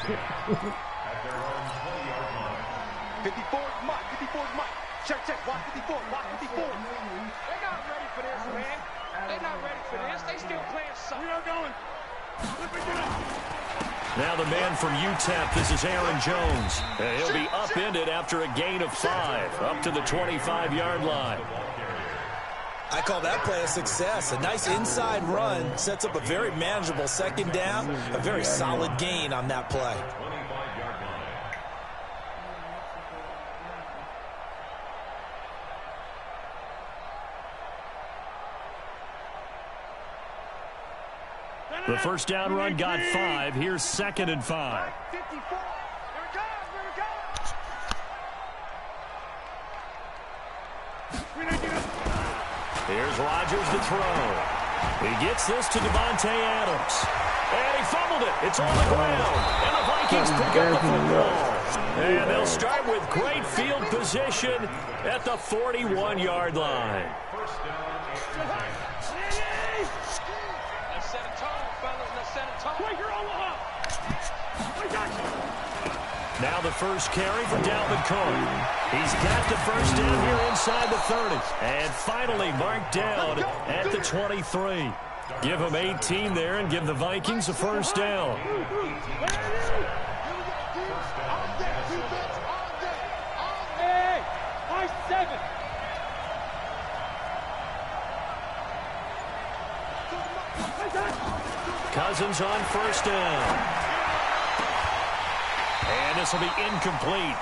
54's Mike. 54's Mike. Check. Watch 54. Watch 54. They're not ready for this, man. They're not ready for this. They still playing something. We are going. Now the man from UTEP, this is Aaron Jones. He'll be upended after a gain of 5, up to the 25-yard line. I call that play a success. A nice inside run sets up a very manageable second down, a very solid gain on that play. The first down run got 5. Here's 2nd and 5. 54. Here it comes. Here's Rodgers to throw. He gets this to Devontae Adams. And he fumbled it. It's on the ground. And the Vikings pick up the football. And they'll start with great field position at the 41-yard line. Now the first carry for Dalvin Cook. He's got the first down here inside the 30. And finally marked down at the 23. Give him 18 there and give the Vikings a first down. Cousins on first down. And this will be incomplete.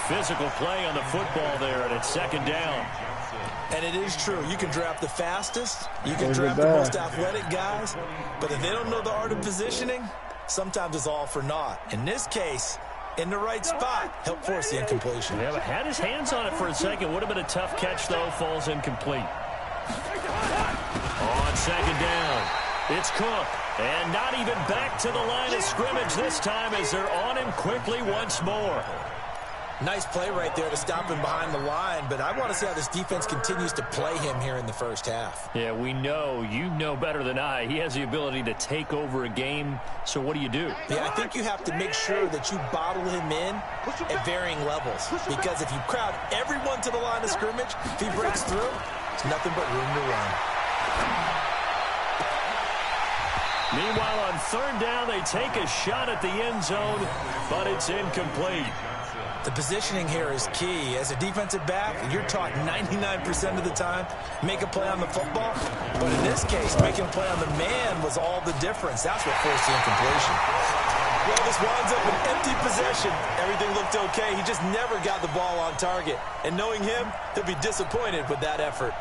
Physical play on the football there, and it's 2nd down. And it is true. You can draft the fastest. You can draft the most athletic guys. But if they don't know the art of positioning, sometimes it's all for naught. In this case, in the right spot, help force the incompletion. Yeah, but had his hands on it for a second. Would have been a tough catch, though. Falls incomplete. On 2nd down, it's Cook. And not even back to the line of scrimmage this time as they're on him quickly once more. Nice play right there to stop him behind the line, but I want to see how this defense continues to play him here in the first half. Yeah, we know. You know better than I. He has the ability to take over a game, so what do you do? Yeah, I think you have to make sure that you bottle him in at varying levels, because if you crowd everyone to the line of scrimmage, if he breaks through, it's nothing but room to run. Meanwhile, on 3rd down, they take a shot at the end zone, but it's incomplete. The positioning here is key. As a defensive back, you're taught 99% of the time, make a play on the football. But in this case, making a play on the man was all the difference. That's what forced the incompletion. Well, this winds up an empty possession. Everything looked okay. He just never got the ball on target. And knowing him, he'll be disappointed with that effort.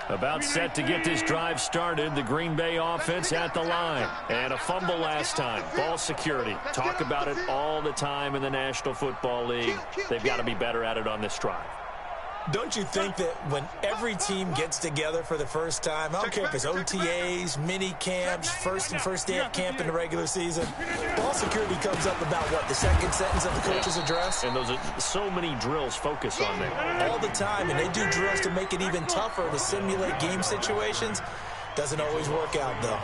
About set to get this drive started, the Green Bay offense at the line. And a fumble last time. Ball security. Talk about it all the time in the National Football League. They've got to be better at it on this drive. Don't you think that when every team gets together for the first time, I don't care if it's OTAs, mini camps, first day of camp in the regular season, ball security comes up about what, the second sentence of the coach's address? And those are so many drills focus on that. All the time, and they do drills to make it even tougher to simulate game situations. Doesn't always work out, though.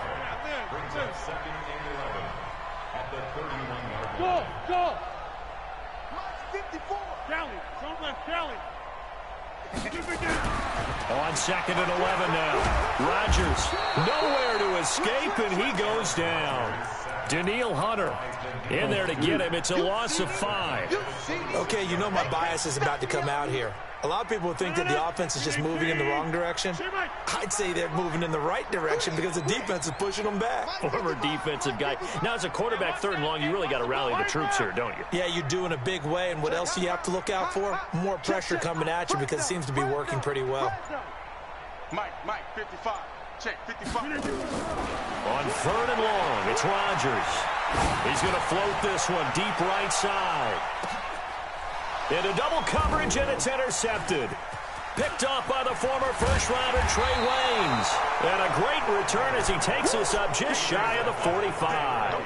Go! 54. Kelly, don't let Kelly. On 2nd and 11 now. Rodgers nowhere to escape, and he goes down. Danielle Hunter in there to get him. It's a loss of 5. Okay, you know my bias is about to come out here. A lot of people think that the offense is just moving in the wrong direction. I'd say they're moving in the right direction because the defense is pushing them back. Former defensive guy. Now, as a quarterback 3rd and long, you really got to rally the troops here, don't you? Yeah, you do in a big way. And what else do you have to look out for? More pressure coming at you because it seems to be working pretty well. Mike, 55. Check, 55. On 3rd and long, it's Rodgers. He's going to float this one deep right side. Into double coverage, and it's intercepted. Picked off by the former first-rounder Trey Waynes. And a great return as he takes us up just shy of the 45.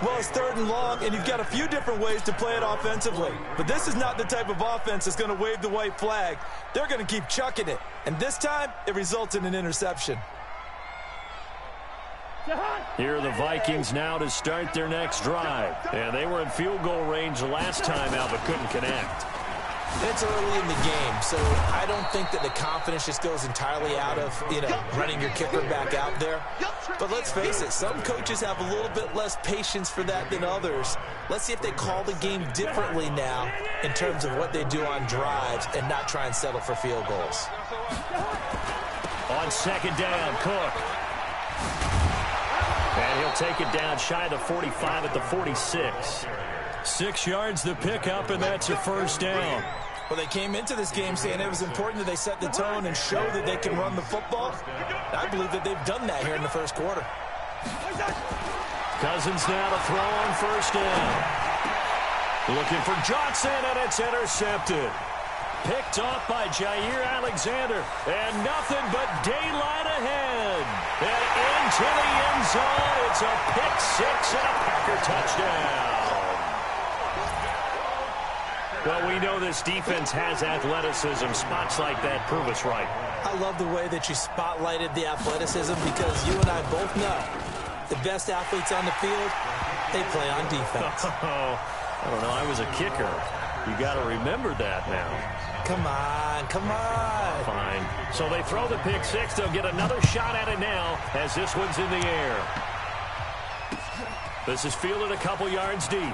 Well, it's 3rd and long, and you've got a few different ways to play it offensively. But this is not the type of offense that's going to wave the white flag. They're going to keep chucking it. And this time, it results in an interception. Here are the Vikings now to start their next drive. And they were in field goal range last time out, but couldn't connect. It's early in the game, so I don't think that the confidence just goes entirely out of, running your kicker back out there. But let's face it, some coaches have a little bit less patience for that than others. Let's see if they call the game differently now in terms of what they do on drives and not try and settle for field goals. On 2nd down, Cook. And he'll take it down shy of the 45 at the 46. 6 yards the pickup, and that's a 1st down. Well, they came into this game saying it was important that they set the tone and show that they can run the football. I believe that they've done that here in the 1st quarter. Cousins now to throw on 1st down. Looking for Johnson, and it's intercepted. Picked off by Jair Alexander, and nothing but daylight ahead. And into the end zone, it's a pick 6 and a Packer touchdown. Well, we know this defense has athleticism. Spots like that prove us right. I love the way that you spotlighted the athleticism because you and I both know the best athletes on the field, they play on defense. I don't know. I was a kicker. You got to remember that now. Come on, come on. Fine. So they throw the pick 6. They'll get another shot at it now as this one's in the air. This is fielded a couple yards deep.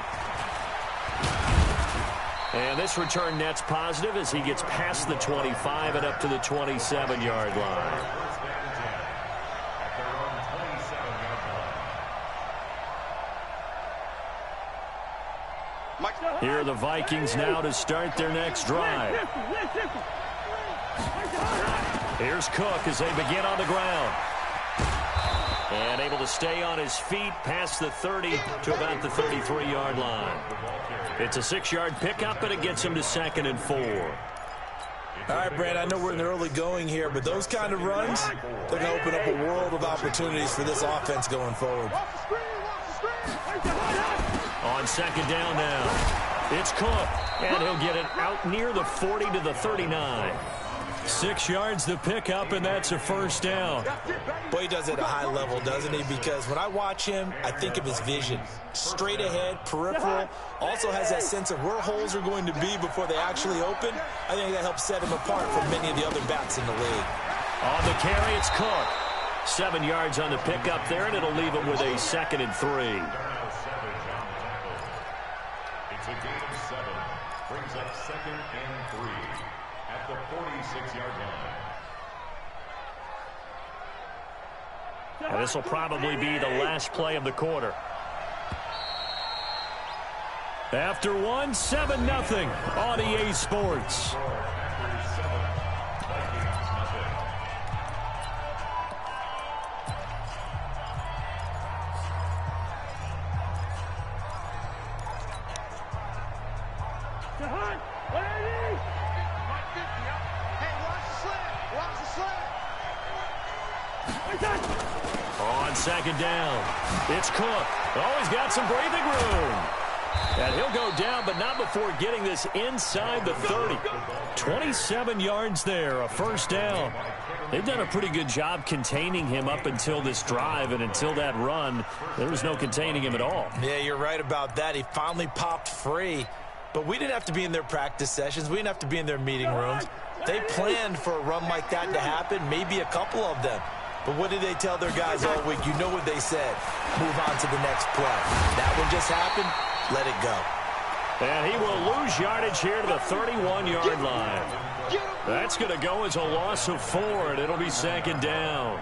And this return net's positive as he gets past the 25 and up to the 27-yard line. Here are the Vikings now to start their next drive. Here's Cook as they begin on the ground. And able to stay on his feet past the 30 to about the 33-yard line. It's a 6-yard pickup, and it gets him to 2nd and 4. All right, Brad, I know we're in the early going here, but those kind of runs, they're going to open up a world of opportunities for this offense going forward. On 2nd down now, it's Cook, and he'll get it out near the 40 to the 39. 6 yards the pickup, and that's a 1st down. Boy, he does it at a high level, doesn't he? Because when I watch him, I think of his vision. Straight ahead, peripheral, also has that sense of where holes are going to be before they actually open. I think that helps set him apart from many of the other backs in the league. On the carry, it's Cook. 7 yards on the pickup there, and it'll leave him with a 2nd and 3. It's a gain of 7. Brings up 2nd and 3. At the 46-yard line. And this will probably be the last play of the quarter. After one, 7-0 on EA Sports. On 2nd down, it's Cook. Oh, he's got some breathing room. And he'll go down, but not before getting this inside the 30. 27 yards there, a 1st down. They've done a pretty good job containing him up until this drive, and until that run, there was no containing him at all. Yeah, you're right about that. He finally popped free. But we didn't have to be in their practice sessions. We didn't have to be in their meeting rooms. They planned for a run like that to happen, maybe a couple of them. But what did they tell their guys all week? You know what they said. Move on to the next play. That one just happened. Let it go. And he will lose yardage here to the 31-yard line. That's going to go as a loss of 4, and it'll be 2nd down.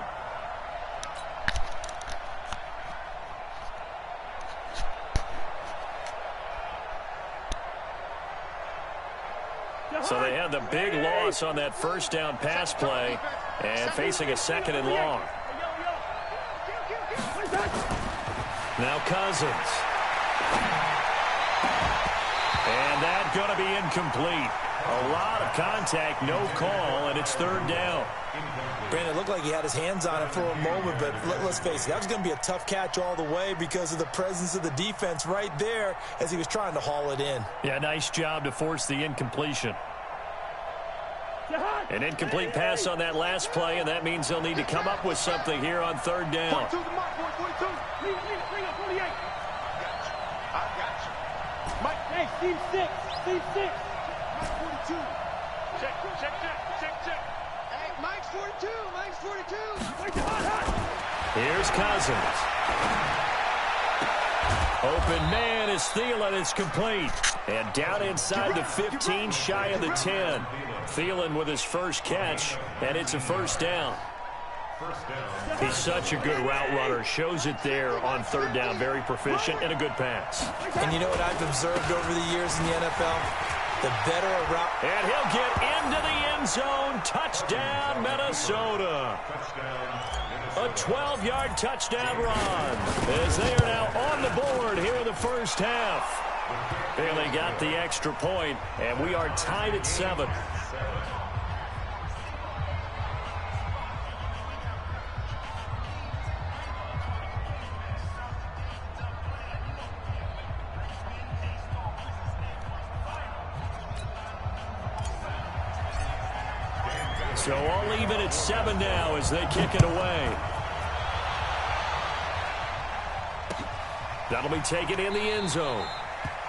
So they had the big loss on that 1st down pass play and facing a 2nd and long. Now Cousins. And that's going to be incomplete. A lot of contact, no call, and it's third down. Brandon, it looked like he had his hands on it for a moment, but let's face it, that was going to be a tough catch all the way because of the presence of the defense right there as he was trying to haul it in. Yeah, nice job to force the incompletion. An incomplete pass on that last play, and that means they'll need to come up with something here on third down. 42 the mark, boy, 42. Bring up 28. I got you. Mike, hey, Steve 6. Steve 6. Mike 42. Check. Hey, Mike's 42. Mike's 42. Here's Cousins. Open man is Thielen. It's complete. And down inside the 15, shy of the 10. Thielen with his first catch, and it's a first down. He's such a good route runner. Shows it there on third down. Very proficient and a good pass. And you know what I've observed over the years in the NFL? The better a route. And he'll get into the end zone. Touchdown, Minnesota. A 12-yard touchdown run as they are now on the board here in the first half. And they got the extra point, and we are tied at 7. So all even at 7 now as they kick it away. That'll be taken in the end zone.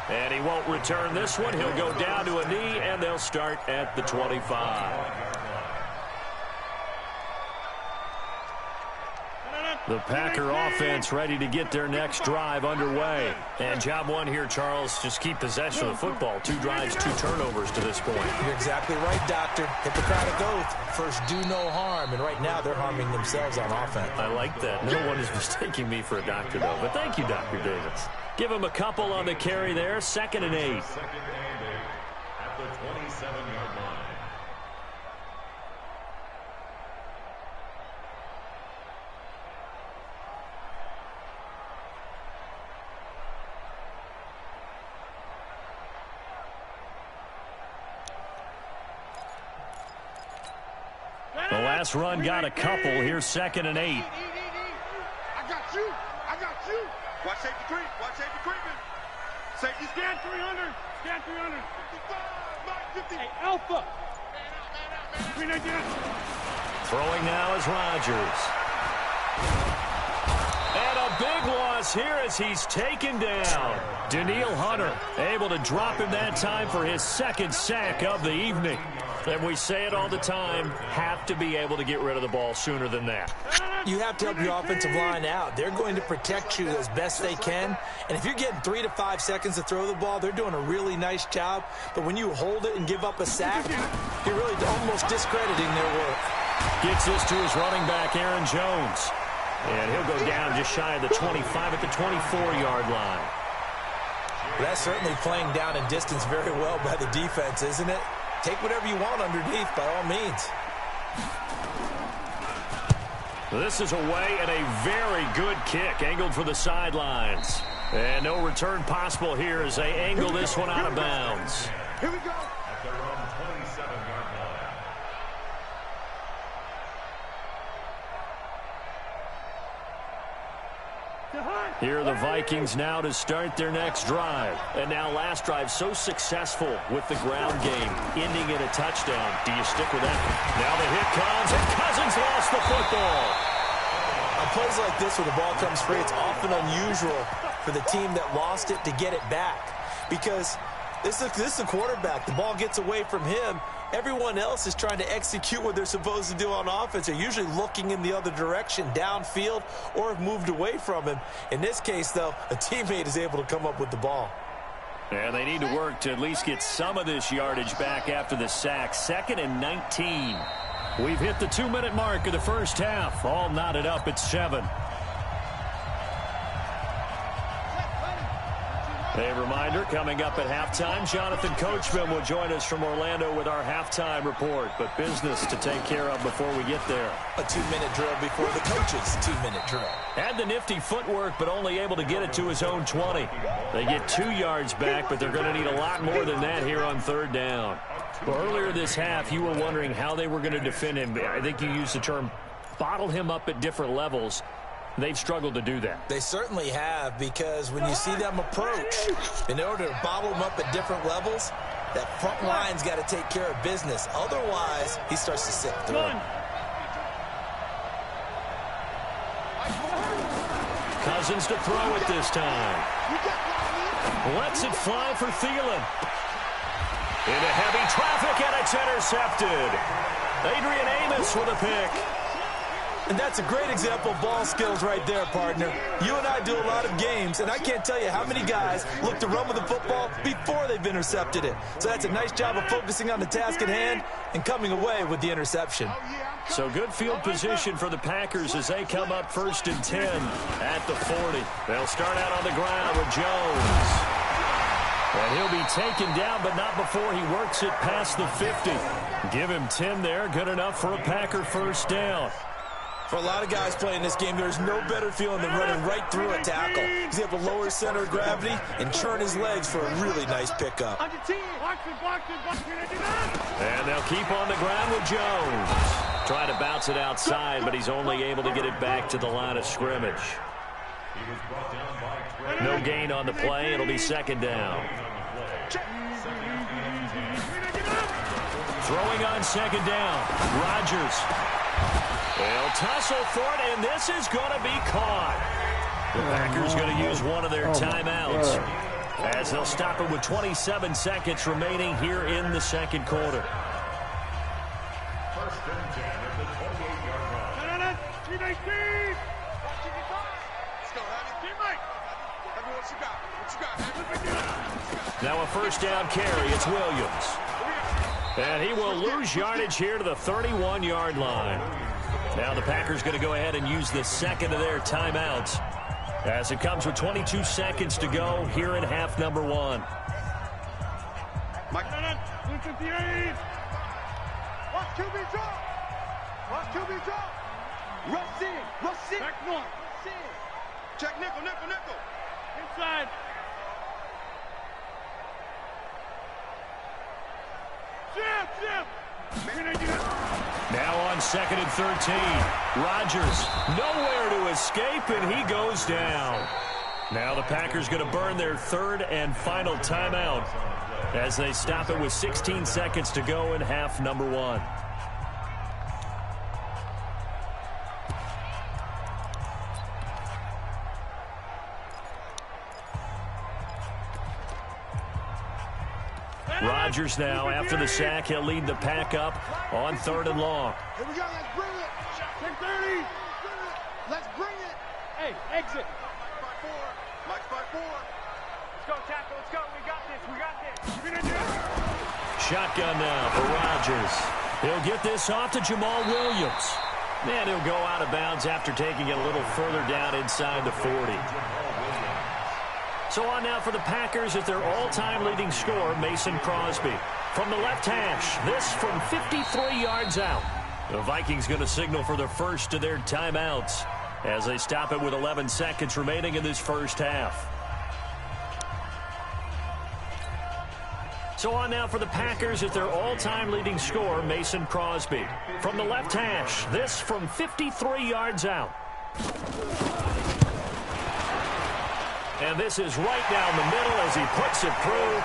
And he won't return this one. He'll go down to a knee, and they'll start at the 25. The Packer offense ready to get their next drive underway. And job one here, Charles, just keep possession of the football. 2 drives, 2 turnovers to this point. You're exactly right, Doctor. Hippocratic oath. First, do no harm. And right now, they're harming themselves on offense. I like that. No one is mistaking me for a doctor, though. But thank you, Dr. Davis. Give him a couple on the carry there. 2nd and 8. 2nd and 8 at the 27-yard line. The last run got a couple. Here's 2nd and 8. I got you. Watch safety creep. Safety scan 300. Scan 300. 55, 50. Hey, Alpha. Man out. Throwing now is Rodgers. And a big loss here as he's taken down. Danielle Hunter able to drop him that time for his 2nd sack of the evening. And we say it all the time, have to be able to get rid of the ball sooner than that. You have to help your offensive line out. They're going to protect you as best they can. And if you're getting 3 to 5 seconds to throw the ball, they're doing a really nice job. But when you hold it and give up a sack, you're really almost discrediting their work. Gets this to his running back, Aaron Jones. And he'll go down just shy of the 25 at the 24-yard line. Well, that's certainly playing down in distance very well by the defense, isn't it? Take whatever you want underneath, by all means. This is away and a very good kick, angled for the sidelines. And no return possible here as they angle this one out of bounds. Here we go. At their own 27-yard line. Here are the Vikings now to start their next drive. And now last drive so successful with the ground game, ending in a touchdown. Do you stick with that? Now the hit comes, and Cousins lost the football. On plays like this where the ball comes free, it's often unusual for the team that lost it to get it back. Because this is a quarterback. The ball gets away from him. Everyone else is trying to execute what they're supposed to do on offense. They're usually looking in the other direction, downfield, or have moved away from him. In this case, though, a teammate is able to come up with the ball. And they need to work to at least get some of this yardage back after the sack. 2nd and 19. We've hit the 2-minute mark of the first half. All knotted up at 7. A reminder, coming up at halftime, Jonathan Coachman will join us from Orlando with our halftime report. But business to take care of before we get there. A 2-minute drill before the coach's 2-minute drill. Had the nifty footwork, but only able to get it to his own 20. They get 2 yards back, but they're going to need a lot more than that here on third down. Well, earlier this half, you were wondering how they were going to defend him. I think you used the term bottle him up at different levels. They've struggled to do that. They certainly have, because when you see them approach, in order to bottle them up at different levels, that front line's got to take care of business. Otherwise, he starts to sift through. Cousins to throw it this time. Lets it fly for Thielen. Into heavy traffic, and it's intercepted. Adrian Amos with a pick. And that's a great example of ball skills right there, partner. You and I do a lot of games, and I can't tell you how many guys look to run with the football before they've intercepted it. So that's a nice job of focusing on the task at hand and coming away with the interception. So good field position for the Packers as they come up 1st and 10 at the 40. They'll start out on the ground with Jones. And he'll be taken down, but not before he works it past the 50. Give him 10 there. Good enough for a Packer first down. For a lot of guys playing this game, there's no better feeling than running right through a tackle. He's able to lower his center of gravity and turn his legs for a really nice pickup. And they'll keep on the ground with Jones. Trying to bounce it outside, but he's only able to get it back to the line of scrimmage. No gain on the play. It'll be 2nd down. Throwing on 2nd down. Rodgers. They'll tussle for it, and this is going to be caught. The Packers going to use one of their timeouts as they'll stop it with 27 seconds remaining here in the 2nd quarter. 1st and 10 at the 28-yard line. Now a 1st down carry. It's Williams. And he will lose yardage here to the 31-yard line. Now the Packers going to go ahead and use the 2nd of their timeouts as it comes with 22 seconds to go here in half number 1. Watch 2B drop. Watch 2B drop. Rush in. Rush in. Back one. Check nickel. Inside. Jim. Now on 2nd and 13. Rodgers nowhere to escape, and he goes down. Now the Packers going to burn their 3rd and final timeout as they stop it with 16 seconds to go in half number 1. Rodgers now, after the sack, he'll lead the pack up on 3rd and long. Here we go, let's bring it. Check 30. Let's bring it. Hey, exit. Mike's by 4. Let's go, tackle, let's go. We got this. Shotgun now for Rodgers. He'll get this off to Jamal Williams. And he'll go out of bounds after taking it a little further down inside the 40. So on now for the Packers at their all-time leading scorer, Mason Crosby. From the left hash, this from 53 yards out. The Vikings going to signal for the first of their timeouts as they stop it with 11 seconds remaining in this first half. So on now for the Packers at their all-time leading scorer, Mason Crosby. From the left hash, this from 53 yards out. And this is right down the middle as he puts it through.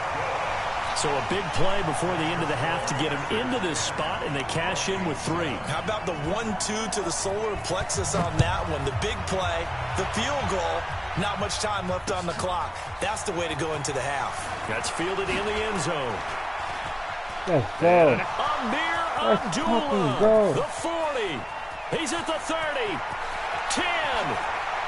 So a big play before the end of the half to get him into this spot, and they cash in with 3. How about the 1-2 to the solar plexus on that one? The big play, the field goal, not much time left on the clock. That's the way to go into the half. That's fielded in the end zone. Let's go. Amir Let's Abdullah, go. the 40. He's at the 30, 10.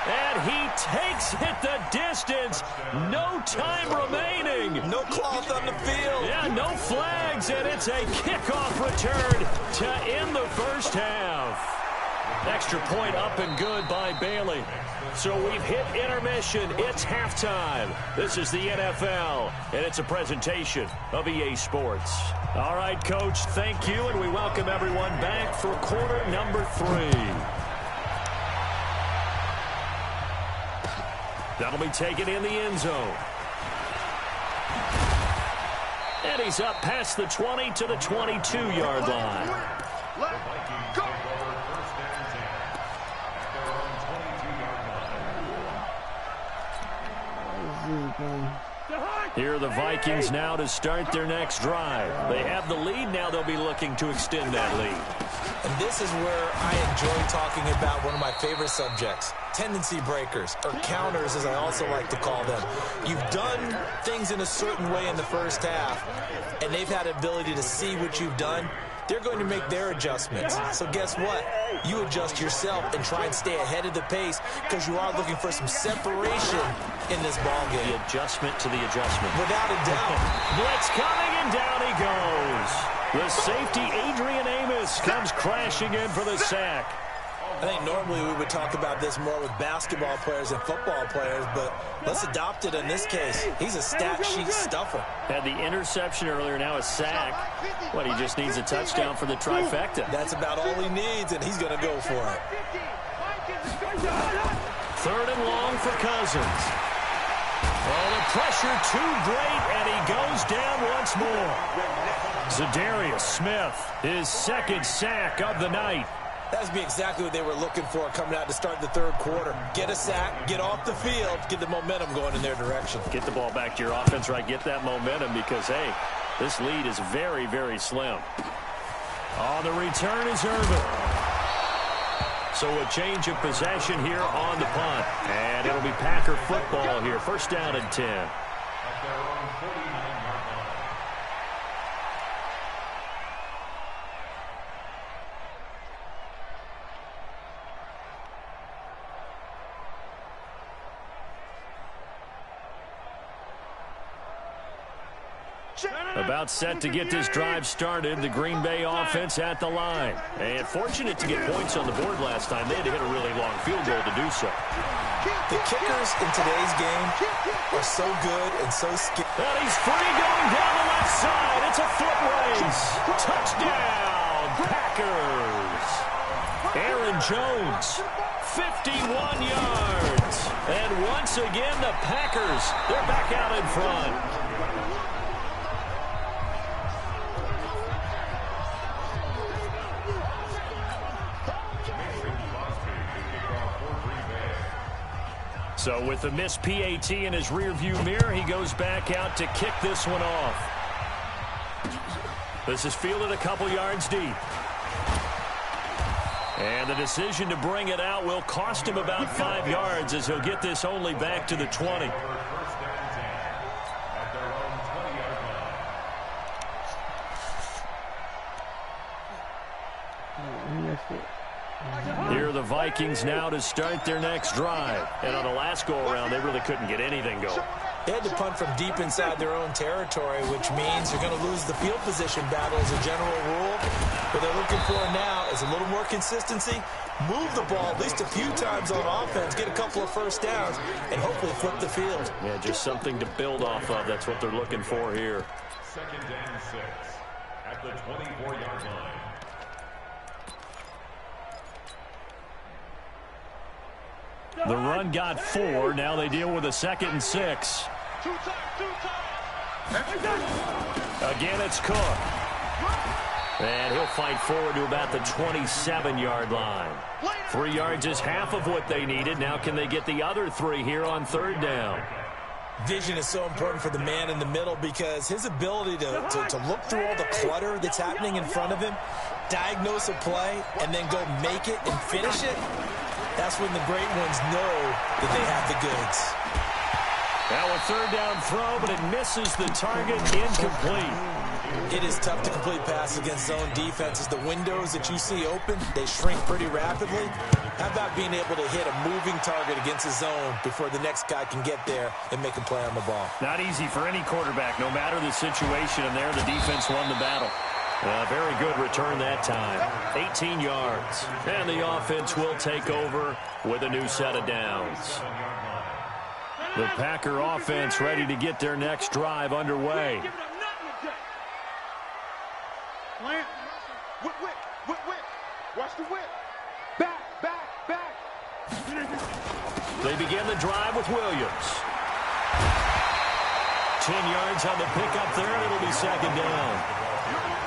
And he takes it the distance. No time remaining. No cloth on the field. Yeah, no flags, and it's a kickoff return to end the first half. Extra point up and good by Bailey. So we've hit intermission. It's halftime. This is the NFL, and it's a presentation of EA Sports. All right, Coach, thank you, and we welcome everyone back for quarter number 3. That'll be taken in the end zone. And he's up past the 20 to the 22-yard line. Here are the Vikings now to start their next drive. They have the lead. Now they'll be looking to extend that lead. And this is where I enjoy talking about one of my favorite subjects, tendency breakers, or counters as I also like to call them. You've done things in a certain way in the first half, and they've had the ability to see what you've done. They're going to make their adjustments. So guess what? You adjust yourself and try and stay ahead of the pace because you are looking for some separation in this ball game. The adjustment to the adjustment. Without a doubt. Blitz coming, and down he goes. The safety, Adrian Amos, comes crashing in for the sack. I think normally we would talk about this more with basketball players and football players, but let's adopt it in this case. He's a stat sheet stuffer. Had the interception earlier, now a sack. What, he just needs a touchdown for the trifecta. That's about all he needs, and he's going to go for it. 3rd and long for Cousins. Oh, the pressure too great, and he goes down once more. Zadarius Smith, his 2nd sack of the night. That would be exactly what they were looking for coming out to start the 3rd quarter. Get a sack, get off the field, get the momentum going in their direction. Get the ball back to your offense, right? Get that momentum because, hey, this lead is very, very slim. On the return is Irvin. So a change of possession here on the punt. And it'll be Packer football here. 1st down and 10. About set to get this drive started. The Green Bay offense at the line. And fortunate to get points on the board last time. They had to hit a really long field goal to do so. The kickers in today's game are so good and so skilled. And he's free going down the left side. It's a foot race. Touchdown, Packers. Aaron Jones, 51 yards. And once again, the Packers, they're back out in front. So with the missed PAT in his rearview mirror, he goes back out to kick this one off. This is fielded a couple yards deep. And the decision to bring it out will cost him about 5 yards as he'll get this only back to the 20. Here are the Vikings now to start their next drive. And on the last go-around, they really couldn't get anything going. They had to punt from deep inside their own territory, which means you're going to lose the field position battle as a general rule. What they're looking for now is a little more consistency, move the ball at least a few times on offense, get a couple of first downs, and hopefully flip the field. Yeah, just something to build off of. That's what they're looking for here. 2nd and 6 at the 24-yard line. The run got 4. Now they deal with a 2nd and 6. Again, it's Cook. And he'll fight forward to about the 27-yard line. 3 yards is half of what they needed. Now can they get the other 3 here on 3rd down? Vision is so important for the man in the middle because his ability to look through all the clutter that's happening in front of him, diagnose a play, and then go make it and finish it, that's when the great ones know that they have the goods. Now a 3rd down throw, but it misses the target, incomplete. It is tough to complete passes against zone defenses. The windows that you see open, they shrink pretty rapidly. How about being able to hit a moving target against a zone before the next guy can get there and make a play on the ball? Not easy for any quarterback, no matter the situation, and there the defense won the battle. A very good return that time. 18 yards. And the offense will take over with a new set of downs. The Packer offense ready to get their next drive underway. Watch the whip. Back. They begin the drive with Williams. 10 yards on the pickup there, and it'll be second down.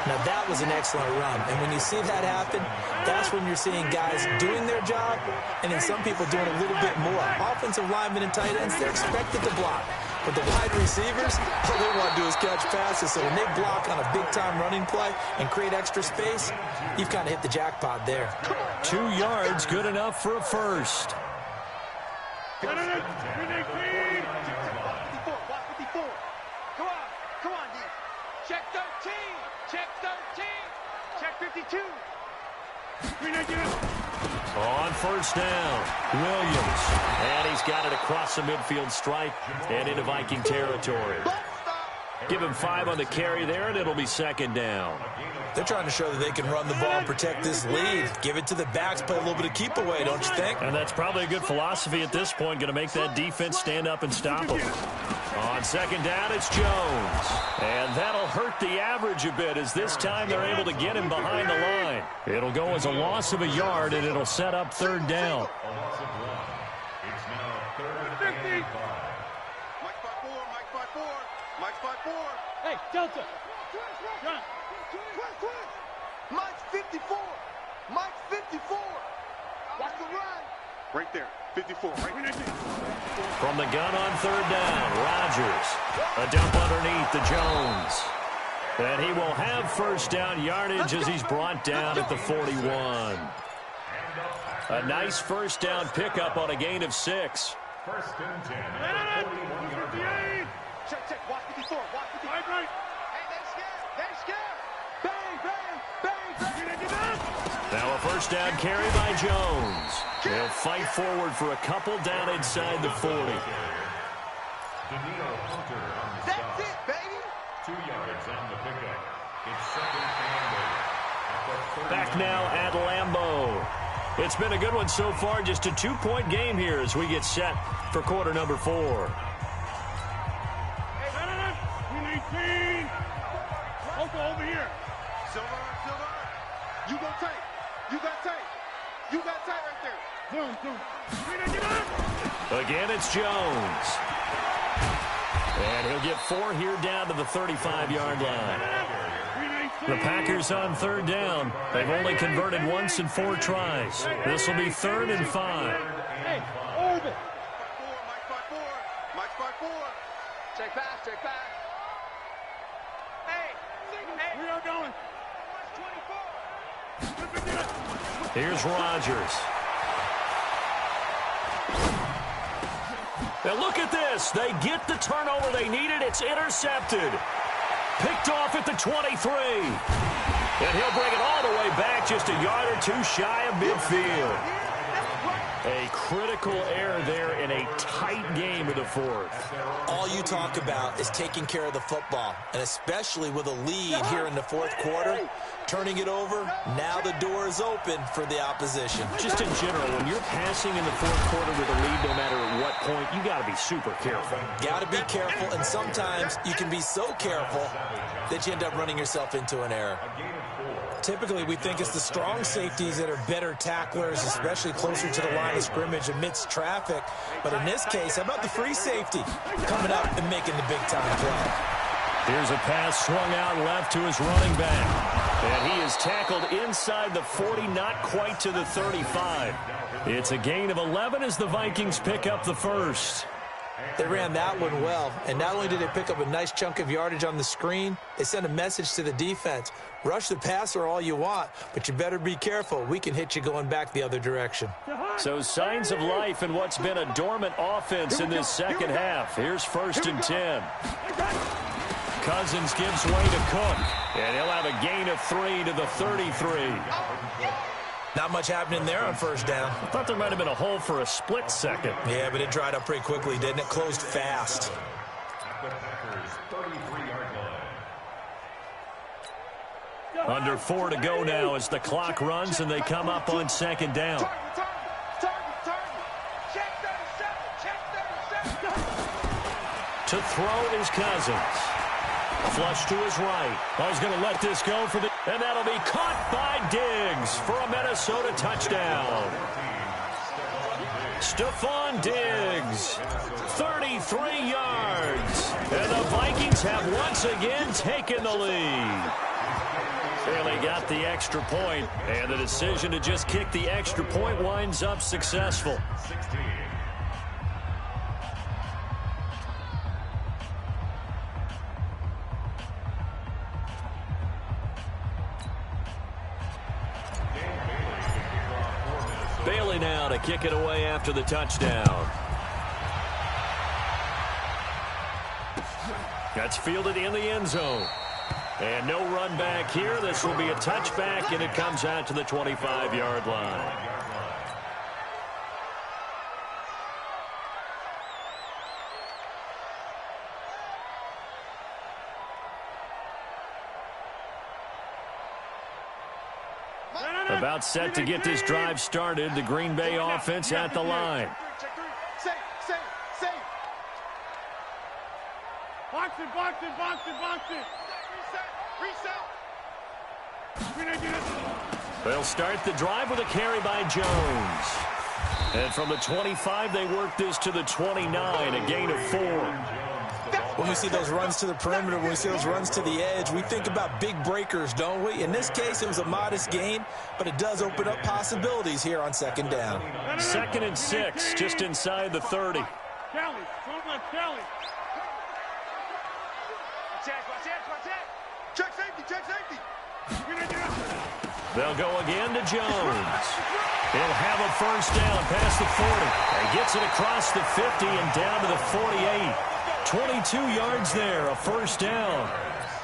Now, that was an excellent run. And when you see that happen, that's when you're seeing guys doing their job and then some people doing a little bit more. Offensive linemen and tight ends, they're expected to block. But the wide receivers, all they want to do is catch passes. So when they block on a big-time running play and create extra space, you've kind of hit the jackpot there. 2 yards, good enough for a first. Come on, D. Check 13. Check 13. Check 52. On first down, Williams. And he's got it across the midfield stripe and into Viking territory. Give him 5 on the carry there, and it'll be second down. They're trying to show that they can run the ball and protect this lead. Give it to the backs, play a little bit of keep away, don't you think? And that's probably a good philosophy at this point, going to make that defense stand up and stop them. On second down, it's Jones. And that'll hurt the average a bit as this time they're able to get him behind the line. It'll go as a loss of a yard, and it'll set up third down. It's now third and 5. Mike's by 4. Hey, Delta. Run. Mike's 54. Mike's 54. Watch the run. Right there. 54. Right. From the gun on third down, Rodgers. A dump underneath to Jones. And he will have first down yardage as he's brought down at the 41. A nice first down pickup on a gain of 6. First and 10 at the 41-yard line. Check. Watch 54. Watch 54. Right. Hey, they scared. Bang. Now a first down carry by Jones. He'll fight forward for a couple down inside the 40. That's it, baby. 2 yards on the pickup. It's second and 8. Back now at Lambeau. It's been a good one so far. Just a 2-point game here as we get set for quarter number 4. Over here. Silver. You got tight right there. Zoom. Again, it's Jones. And he'll get 4 here down to the 35-yard line. The Packers on third down. They've only converted once in 4 tries. This will be 3rd and 5. Hey, orbit. Mike's by 4. Check back. Hey, we are going. Here's Rodgers. Now look at this. They get the turnover they needed. It's intercepted. Picked off at the 23. And he'll bring it all the way back just a yard or 2 shy of midfield. A critical error there in a tight game of the 4th. All you talk about is taking care of the football, and especially with a lead here in the 4th quarter, turning it over, now the door is open for the opposition. Just in general, when you're passing in the 4th quarter with a lead, no matter at what point, you got to be super careful. Got to be careful, and sometimes you can be so careful that you end up running yourself into an error. Typically, we think it's the strong safeties that are better tacklers, especially closer to the line of scrimmage amidst traffic. But in this case, how about the free safety coming up and making the big-time play? Here's a pass swung out left to his running back. And he is tackled inside the 40, not quite to the 35. It's a gain of 11 as the Vikings pick up the first. They ran that one well, and not only did they pick up a nice chunk of yardage on the screen, they sent a message to the defense. Rush the passer all you want, but you better be careful. We can hit you going back the other direction. So signs of life in what's been a dormant offense in this second half. Here's 1st and 10. Cousins gives way to Cook, and he'll have a gain of 3 to the 33. Not much happening there on first down. I thought there might have been a hole for a split second. Yeah, but it dried up pretty quickly, didn't it? Closed fast. At the Packers' 33-yard line. Under 4 to go now as the clock runs and they come up on second down. To throw is Cousins. Flush to his right. He's going to let this go for the... And that'll be caught by Diggs for a Minnesota touchdown. Stephon Diggs, 33 yards. And the Vikings have once again taken the lead. Bailey got the extra point, and the decision to just kick the extra point winds up successful. Bailey now to kick it away after the touchdown. That's fielded in the end zone. And no run back here. This will be a touchback, and it comes out to the 25-yard line. About set to get this drive started. The Green Bay offense at the line. Box it, box it, box it, box it. Reset. They'll start the drive with a carry by Jones. And from the 25, they work this to the 29, a gain of 4. When we see those runs to the perimeter, when we see those runs to the edge, we think about big breakers, don't we? In this case, it was a modest gain, but it does open up possibilities here on second down. 2nd and 6, just inside the 30. Kelly, front left, Kelly. Check safety, check safety. They'll go again to Jones. He'll have a first down past the 40. He gets it across the 50 and down to the 48. 22 yards there, a first down.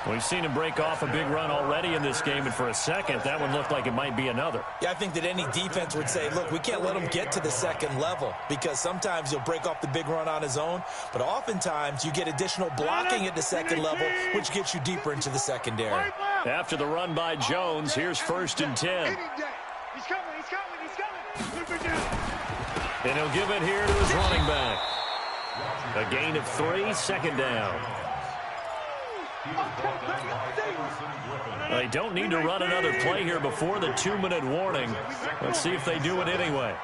We've seen him break off a big run already in this game, and for a second, that one looked like it might be another. Yeah, I think that any defense would say, look, we can't let him get to the second level, because sometimes he'll break off the big run on his own, but oftentimes you get additional blocking at the second level, which gets you deeper into the secondary. After the run by Jones, here's 1st and 10. He's coming, he's coming. And he'll give it here to his running back. A gain of 3, second down. They don't need to run another play here before the 2-minute warning. Let's see if they do it anyway.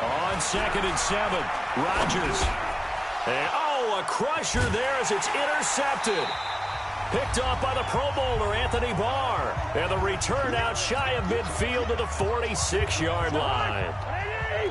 On 2nd and 7, Rodgers. And, a crusher there as it's intercepted. Picked off by the Pro Bowler, Anthony Barr. And the return out shy of midfield to the 46-yard line.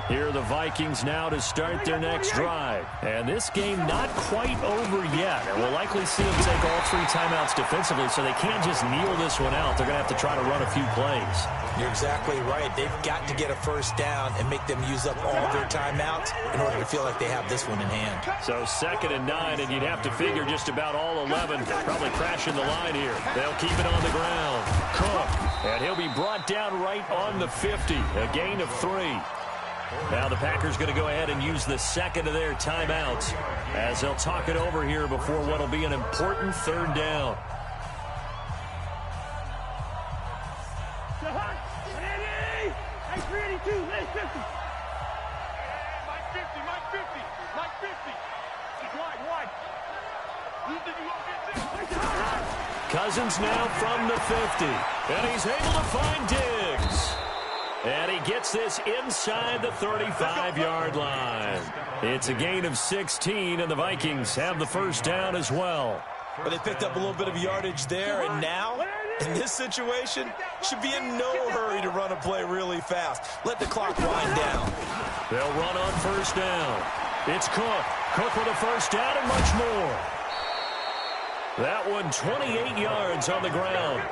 Here are the Vikings now to start their next drive. And this game not quite over yet. And we'll likely see them take all 3 timeouts defensively, so they can't just kneel this one out. They're going to have to try to run a few plays. You're exactly right. They've got to get a first down and make them use up all their timeouts in order to feel like they have this one in hand. So 2nd and 9, and you'd have to figure just about all 11 probably crashing the line here. They'll keep it on the ground. Cook, and he'll be brought down right on the 50, a gain of 3. Now the Packers going to go ahead and use the 2nd of their timeouts as they'll talk it over here before what will be an important 3rd down. Cousins now from the 50, and he's able to find Diggs. And he gets this inside the 35-yard line. It's a gain of 16, and the Vikings have the first down as well. But they picked up a little bit of yardage there, and now, in this situation, should be in no hurry to run a play really fast. Let the clock wind down. They'll run on first down. It's Cook. Cook with a first down and much more. That one 28 yards on the ground.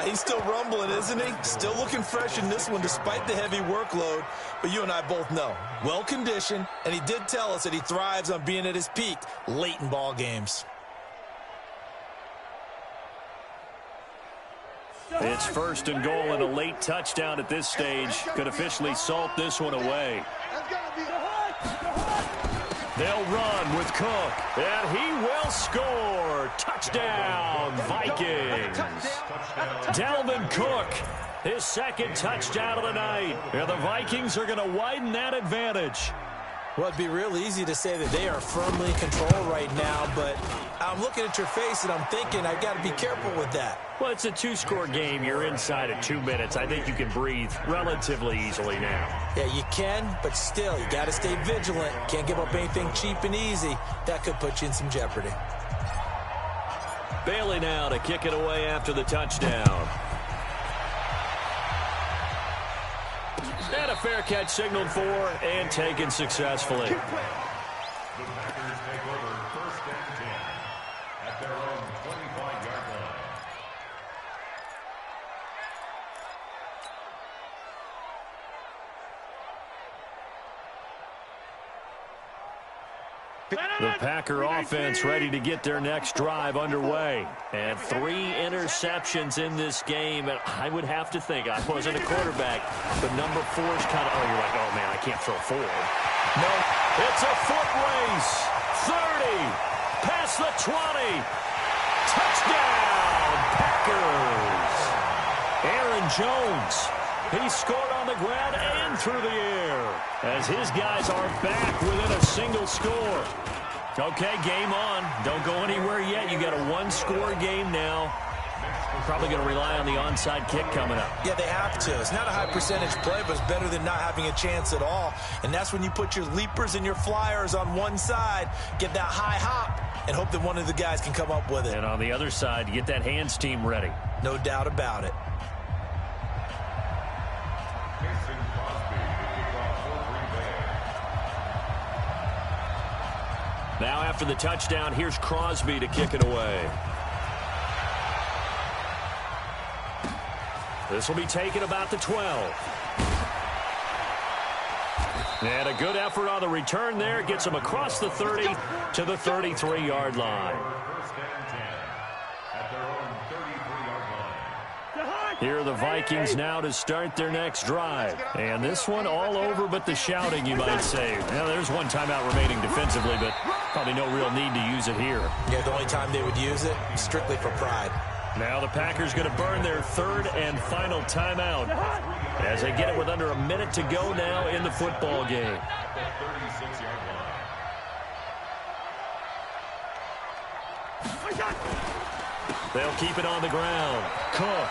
He's still rumbling, isn't he? Still looking fresh in this one despite the heavy workload. But you and I both know, well-conditioned, and he did tell us that he thrives on being at his peak late in ball games. It's 1st and goal, and a late touchdown at this stage could officially salt this one away. They'll run with Cook, and he will score. Touchdown, Vikings. Dalvin Cook, his second touchdown of the night. And the Vikings are going to widen that advantage. Well, it'd be real easy to say that they are firmly in control right now, but I'm looking at your face and I'm thinking I've got to be careful with that. Well, it's a two-score game. You're inside of 2 minutes. I think you can breathe relatively easily now. Yeah, you can, but still, you got to stay vigilant. Can't give up anything cheap and easy. That could put you in some jeopardy. Bailey now to kick it away after the touchdown. And a fair catch signaled for and taken successfully. The Packers take over 1st and 10 at their own 25-yard line. The Packer offense ready to get their next drive underway. And 3 interceptions in this game. And I would have to think, I wasn't a quarterback, but number 4 is kind of, you're like, oh, man, I can't throw forward. No, it's a foot race. 30, past the 20. Touchdown, Packers. Aaron Jones. He scored on the ground and through the air as his guys are back within a single score. Okay, game on. Don't go anywhere yet. You got a 1-score game now. Probably going to rely on the onside kick coming up. Yeah, they have to. It's not a high percentage play, but it's better than not having a chance at all. And that's when you put your leapers and your flyers on one side, get that high hop, and hope that one of the guys can come up with it. And on the other side, get that hands team ready. No doubt about it. Now after the touchdown, here's Crosby to kick it away. This will be taken about the 12. And a good effort on the return there. Gets him across the 30 to the 33-yard line. Here are the Vikings now to start their next drive. And this one all over but the shouting, you might say. Well, there's one timeout remaining defensively, but probably no real need to use it here. Yeah, the only time they would use it, strictly for pride. Now the Packers going to burn their 3rd and final timeout as they get it with under a minute to go now in the football game. They'll keep it on the ground. Cook.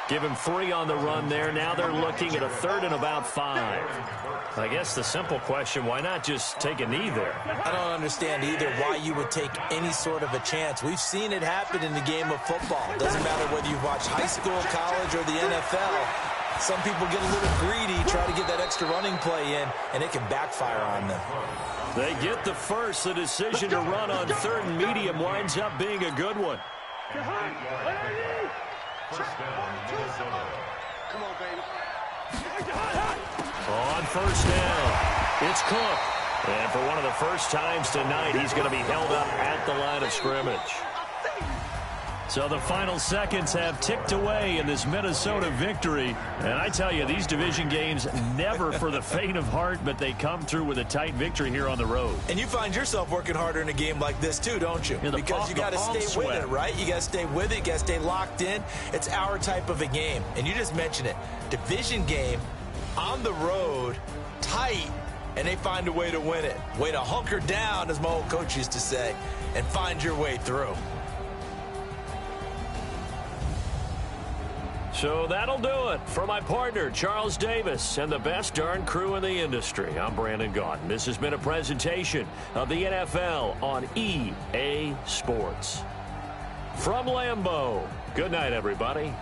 Give him 3 on the run there. Now they're looking at a 3rd and about 5. I guess the simple question, why not just take a knee there? I don't understand either why you would take any sort of a chance. We've seen it happen in the game of football. It doesn't matter whether you've watched high school, college, or the NFL. Some people get a little greedy, try to get that extra running play in, and it can backfire on them. They get the first. The decision to run on 3rd and medium winds up being a good one. Come on, baby. On 1st down, it's Cook. And for one of the first times tonight, he's going to be held up at the line of scrimmage. So the final seconds have ticked away in this Minnesota victory. And I tell you, these division games never for the faint of heart, but they come through with a tight victory here on the road. And you find yourself working harder in a game like this too, don't you? Yeah, because you got to stay with it, right? You got to stay with it. You got to stay locked in. It's our type of a game. And you just mentioned it. Division game, on the road, tight, and they find a way to win it. Way to hunker down, as my old coach used to say, and find your way through. So that'll do it. For my partner, Charles Davis, and the best darn crew in the industry, I'm Brandon Gaudin. This has been a presentation of the NFL on EA Sports. From Lambeau, good night, everybody.